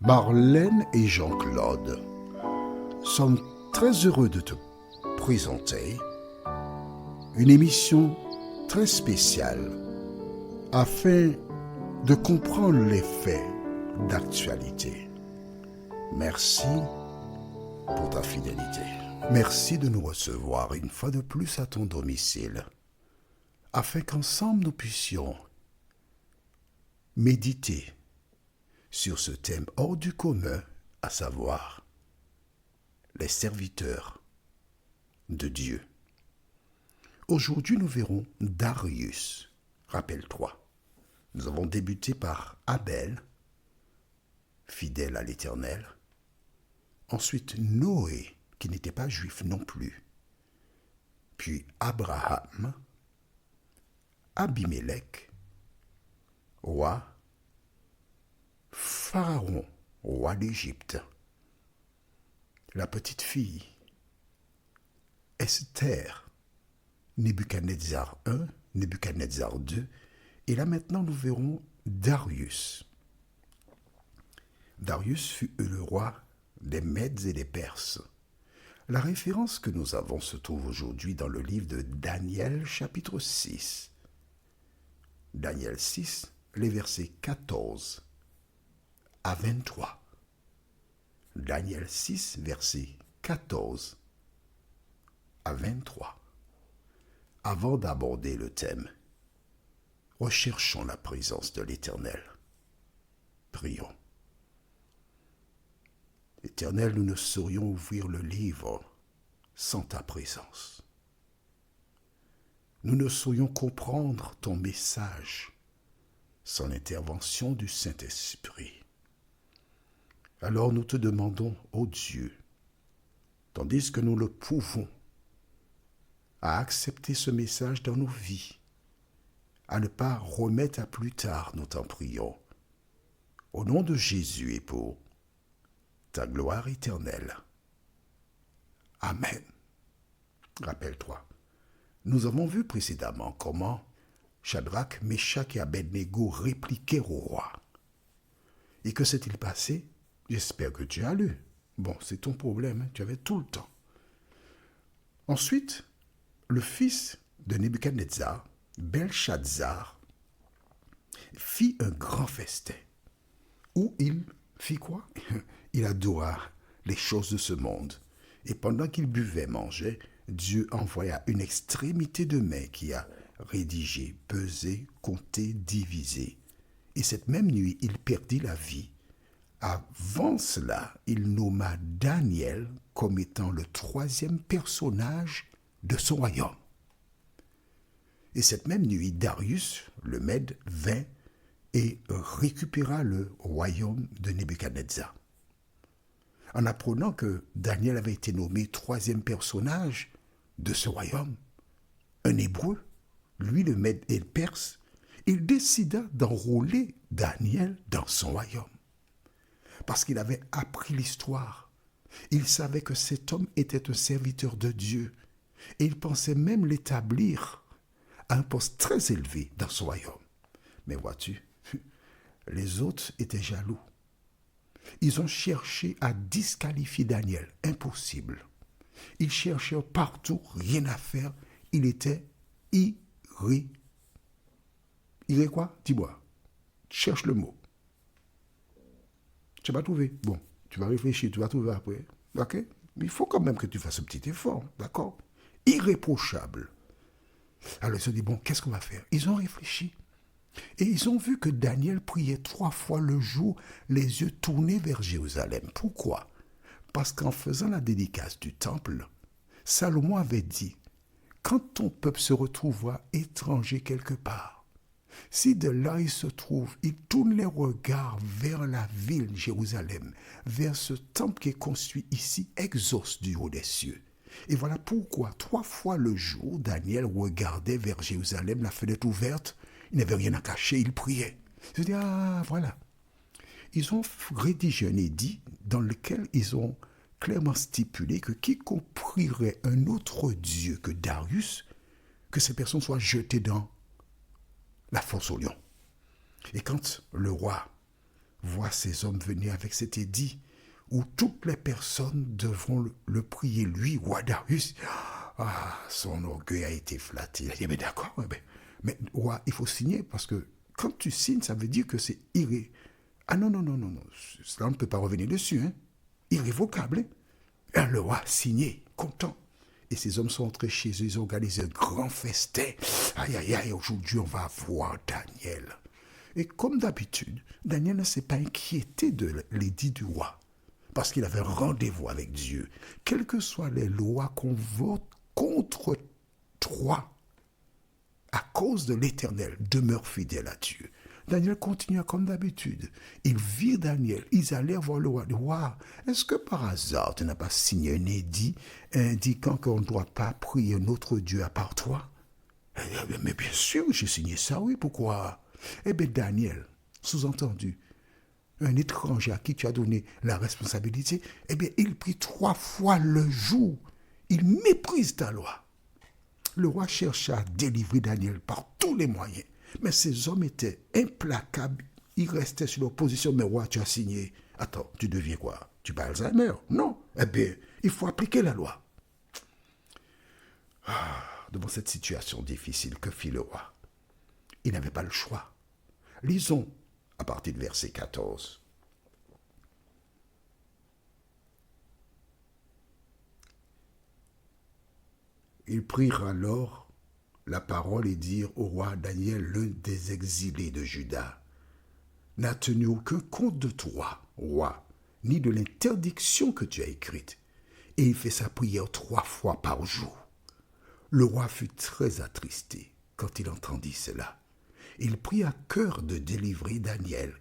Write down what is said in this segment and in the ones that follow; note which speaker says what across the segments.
Speaker 1: Marlène et Jean-Claude sommes très heureux de te présenter une émission très spéciale afin de comprendre les faits d'actualité. Merci pour ta fidélité. Merci de nous recevoir une fois de plus à ton domicile afin qu'ensemble nous puissions méditer sur ce thème hors du commun, à savoir les serviteurs de Dieu. Aujourd'hui, nous verrons Darius. Rappelle-toi, nous avons débuté par Abel, fidèle à l'Éternel. Ensuite, Noé, qui n'était pas juif non plus. Puis Abraham, Abimélec, roi, Pharaon, roi d'Égypte, la petite fille, Esther, Nebuchadnezzar I, Nebuchadnezzar II, et là maintenant nous verrons Darius. Darius fut le roi des Mèdes et des Perses. La référence que nous avons se trouve aujourd'hui dans le livre de Daniel, chapitre 6. Daniel 6, les versets 14 à 23. Daniel 6, versets 14 à 23. Avant d'aborder le thème, recherchons la présence de l'Éternel. Prions. Éternel, nous ne saurions ouvrir le livre sans ta présence. Nous ne saurions comprendre ton message sans l'intervention du Saint-Esprit. Alors nous te demandons, ô Dieu, tandis que nous le pouvons, à accepter ce message dans nos vies, à ne pas remettre à plus tard, nous t'en prions, au nom de Jésus et pour ta gloire éternelle. Amen. Rappelle-toi, nous avons vu précédemment comment Shadrach, Meshach et Abednego répliquèrent au roi. Et que s'est-il passé? J'espère que tu as lu. Bon, c'est ton problème, hein? Tu avais tout le temps. Ensuite, le fils de Nebuchadnezzar, Belshazzar, fit un grand festin où il fit quoi? Il adora les choses de ce monde. Et pendant qu'il buvait, mangeait, Dieu envoya une extrémité de main qui a rédigé, pesé, compté, divisé. Et cette même nuit, il perdit la vie. Avant cela, il nomma Daniel comme étant le troisième personnage de son royaume. Et cette même nuit, Darius, le Mède, vint et récupéra le royaume de Nebuchadnezzar. En apprenant que Daniel avait été nommé troisième personnage de ce royaume, un Hébreu, lui le Mède et le Perse, il décida d'enrôler Daniel dans son royaume. Parce qu'il avait appris l'histoire. Il savait que cet homme était un serviteur de Dieu. Et il pensait même l'établir à un poste très élevé dans son royaume. Mais vois-tu, les autres étaient jaloux. Ils ont cherché à disqualifier Daniel. Impossible. Ils cherchèrent partout, rien à faire. Il était quoi? Dis-moi. Cherche le mot. Tu vas trouver. Bon, tu vas réfléchir, tu vas trouver après. Ok? Mais il faut quand même que tu fasses un petit effort. D'accord? Irréprochable. Alors ils se sont dit, bon, qu'est-ce qu'on va faire? Ils ont réfléchi. Et ils ont vu que Daniel priait 3 fois le jour, les yeux tournés vers Jérusalem. Pourquoi? Parce qu'en faisant la dédicace du temple, Salomon avait dit, quand ton peuple se retrouvera étranger quelque part, si de là il se trouve, il tourne les regards vers la ville Jérusalem, vers ce temple qui est construit ici, exauce du haut des cieux. Et voilà pourquoi 3 fois le jour, Daniel regardait vers Jérusalem, la fenêtre ouverte, il n'avait rien à cacher, il priait. Je dis, ah, voilà. Ils ont rédigé un édit dans lequel ils ont clairement stipulé que quiconque prierait un autre Dieu que Darius, que ces personnes soient jetées dans la fosse au lion. Et quand le roi voit ces hommes venir avec cet édit où toutes les personnes devront le prier, lui, roi Darius. Ah, son orgueil a été flatté. Il a dit, mais d'accord, mais roi, il faut signer parce que quand tu signes, ça veut dire que c'est Ah non, non, non, non, non, cela on ne peut pas revenir dessus, hein. Irrévocable. Hein. Et le roi a signé, content. Et ces hommes sont entrés chez eux, ils ont organisé un grand festin. Aïe, aïe, aïe, aujourd'hui on va voir Daniel. Et comme d'habitude, Daniel ne s'est pas inquiété de l'édit du roi, parce qu'il avait un rendez-vous avec Dieu. Quelles que soient les lois qu'on vote contre toi, à cause de l'Éternel, demeure fidèle à Dieu. Daniel continua comme d'habitude. Ils virent Daniel, ils allèrent voir le roi. Roi, est-ce que par hasard tu n'as pas signé un édit indiquant qu'on ne doit pas prier un autre Dieu à part toi? Mais bien sûr, j'ai signé ça, oui, pourquoi? Eh bien, Daniel, sous-entendu, un étranger à qui tu as donné la responsabilité, eh bien, il prie 3 fois le jour. Il méprise ta loi. Le roi chercha à délivrer Daniel par tous les moyens. Mais ces hommes étaient implacables. Ils restaient sur leur position. Mais roi, tu as signé. Attends, tu deviens quoi? Tu pas Alzheimer? Non. Eh bien, il faut appliquer la loi. Devant cette situation difficile, que fit le roi? Il n'avait pas le choix. Lisons à partir du verset 14. Ils prirent alors la parole et dirent au roi Daniel, l'un des exilés de Juda, n'a tenu aucun compte de toi, roi, ni de l'interdiction que tu as écrite. Et il fait sa prière 3 fois par jour. Le roi fut très attristé quand il entendit cela. Il prit à cœur de délivrer Daniel,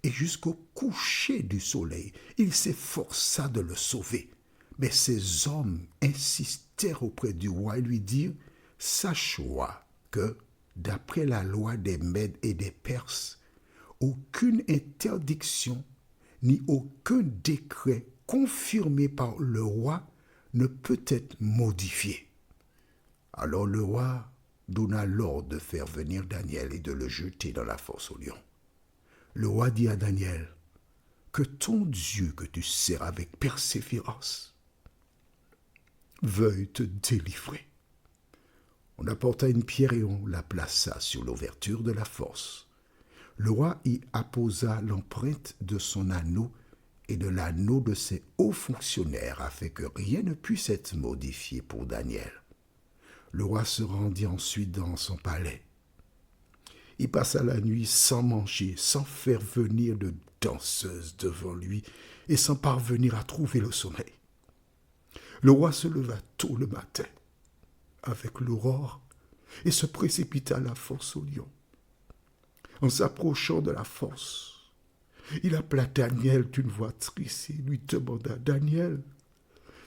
Speaker 1: et jusqu'au coucher du soleil, il s'efforça de le sauver. Mais ces hommes insistèrent auprès du roi et lui dirent, « Sache, roi, que, d'après la loi des Mèdes et des Perses, aucune interdiction ni aucun décret confirmé par le roi ne peut être modifié. » Alors le roi donna l'ordre de faire venir Daniel et de le jeter dans la fosse au lion. Le roi dit à Daniel, « Que ton Dieu que tu sers avec persévérance veuille te délivrer. » On apporta une pierre et on la plaça sur l'ouverture de la fosse. Le roi y apposa l'empreinte de son anneau et de l'anneau de ses hauts fonctionnaires afin que rien ne puisse être modifié pour Daniel. Le roi se rendit ensuite dans son palais. Il passa la nuit sans manger, sans faire venir de danseuse devant lui et sans parvenir à trouver le sommeil. Le roi se leva tôt le matin, avec l'aurore, et se précipita à la fosse au lion. En s'approchant de la fosse, il appela Daniel d'une voix triste et lui demanda, « Daniel,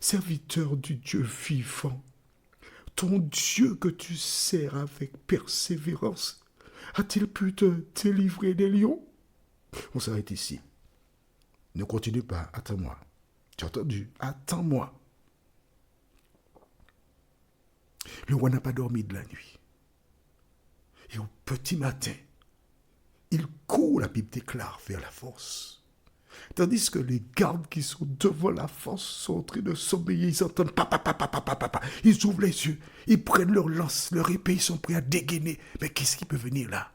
Speaker 1: serviteur du Dieu vivant, ton Dieu que tu sers avec persévérance, a-t-il pu te délivrer des lions? » On s'arrête ici. Ne continue pas, attends-moi. Tu as entendu? Attends-moi. Le roi n'a pas dormi de la nuit. Et au petit matin, il court, la Bible déclare, vers la fosse. Tandis que les gardes qui sont devant la fosse sont en train de sommeiller, ils entendent papa, papa, papa, papa. Ils ouvrent les yeux, ils prennent leur lance, leur épée, ils sont prêts à dégainer. Mais qu'est-ce qui peut venir là?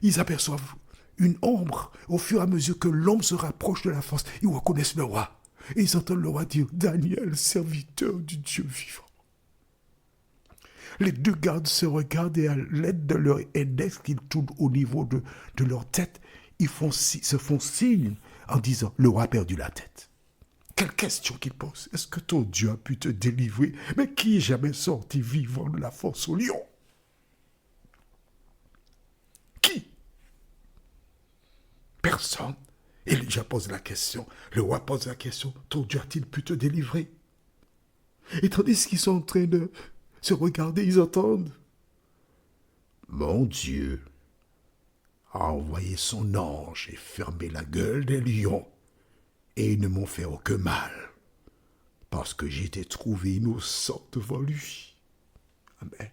Speaker 1: Ils aperçoivent une ombre. Au fur et à mesure que l'ombre se rapproche de la fosse, ils reconnaissent le roi. Et ils entendent le roi dire, « Daniel, serviteur du Dieu vivant. » Les deux gardes se regardent et à l'aide de leur index qu'ils tournent au niveau de leur tête, ils se font signe en disant, le roi a perdu la tête. Quelle question qu'ils posent. Est-ce que ton Dieu a pu te délivrer? Mais qui est jamais sorti vivant de la fosse au lion? Qui? Personne. Élisha pose la question. Le roi pose la question. Ton Dieu a-t-il pu te délivrer? Et tandis qu'ils sont en train de se regarder, ils entendent, « Mon Dieu a envoyé son ange et fermé la gueule des lions, et ils ne m'ont fait aucun mal, parce que j'ai été trouvé innocent devant lui. » Amen.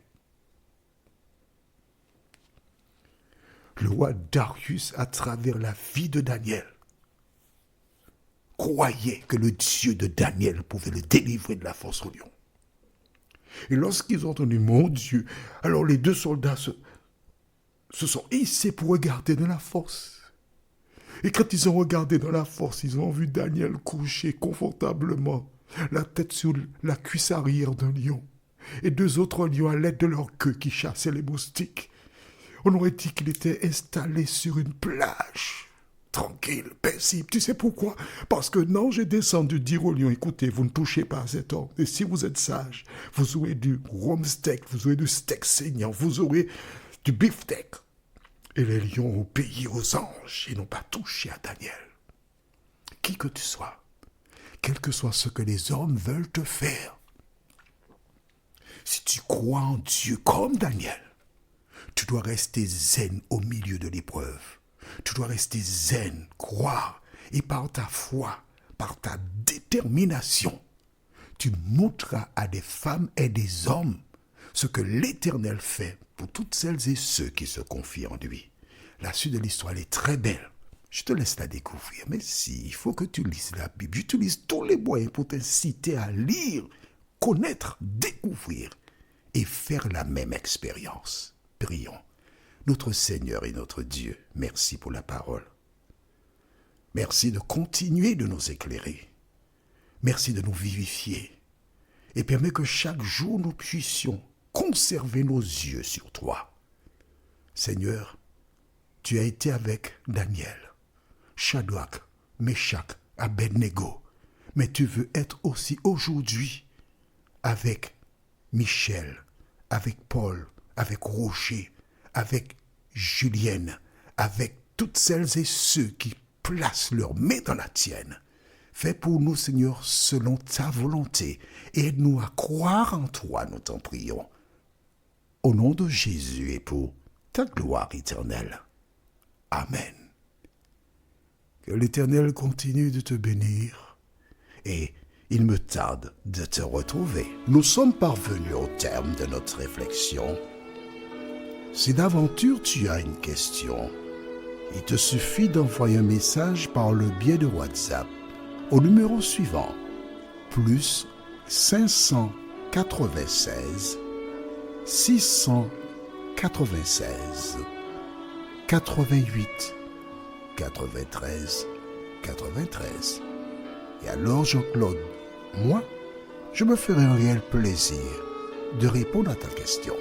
Speaker 1: Le roi Darius, à travers la vie de Daniel, croyaient que le Dieu de Daniel pouvait le délivrer de la force au lion. Et lorsqu'ils ont entendu mon Dieu, alors les deux soldats se sont hissés pour regarder dans la fosse. Et quand ils ont regardé dans la fosse, ils ont vu Daniel couché confortablement, la tête sur la cuisse arrière d'un lion, et deux autres lions à l'aide de leur queue qui chassaient les moustiques. On aurait dit qu'il était installé sur une plage, tranquille, paisible. Tu sais pourquoi? Parce que non, j'ai descendu dire aux lions, écoutez, vous ne touchez pas à cet homme. Et si vous êtes sage, vous aurez du rhum steak, vous aurez du steak saignant, vous aurez du beefsteak. Et les lions ont obéi aux anges et n'ont pas touché à Daniel. Qui que tu sois, quel que soit ce que les hommes veulent te faire, si tu crois en Dieu comme Daniel, tu dois rester zen au milieu de l'épreuve. Tu dois rester zen, croire, et par ta foi, par ta détermination, tu montreras à des femmes et des hommes ce que l'Éternel fait pour toutes celles et ceux qui se confient en lui. La suite de l'histoire, elle est très belle. Je te laisse la découvrir. Mais si, il faut que tu lises la Bible. J'utilise tous les moyens pour t'inciter à lire, connaître, découvrir et faire la même expérience. Prions. Notre Seigneur et notre Dieu, merci pour la parole. Merci de continuer de nous éclairer. Merci de nous vivifier. Et permets que chaque jour nous puissions conserver nos yeux sur toi. Seigneur, tu as été avec Daniel, Shadrach, Meshach, Abednego, mais tu veux être aussi aujourd'hui avec Michel, avec Paul, avec Roger, avec Julienne, avec toutes celles et ceux qui placent leurs mains dans la tienne. Fais pour nous, Seigneur, selon ta volonté, et aide-nous à croire en toi, nous t'en prions. Au nom de Jésus et pour ta gloire éternelle. Amen. Que l'Éternel continue de te bénir, et il me tarde de te retrouver. Nous sommes parvenus au terme de notre réflexion. Si d'aventure tu as une question, il te suffit d'envoyer un message par le biais de WhatsApp au numéro suivant, plus 596 696 88 93 93. Et alors Jean-Claude, moi, je me ferai un réel plaisir de répondre à ta question.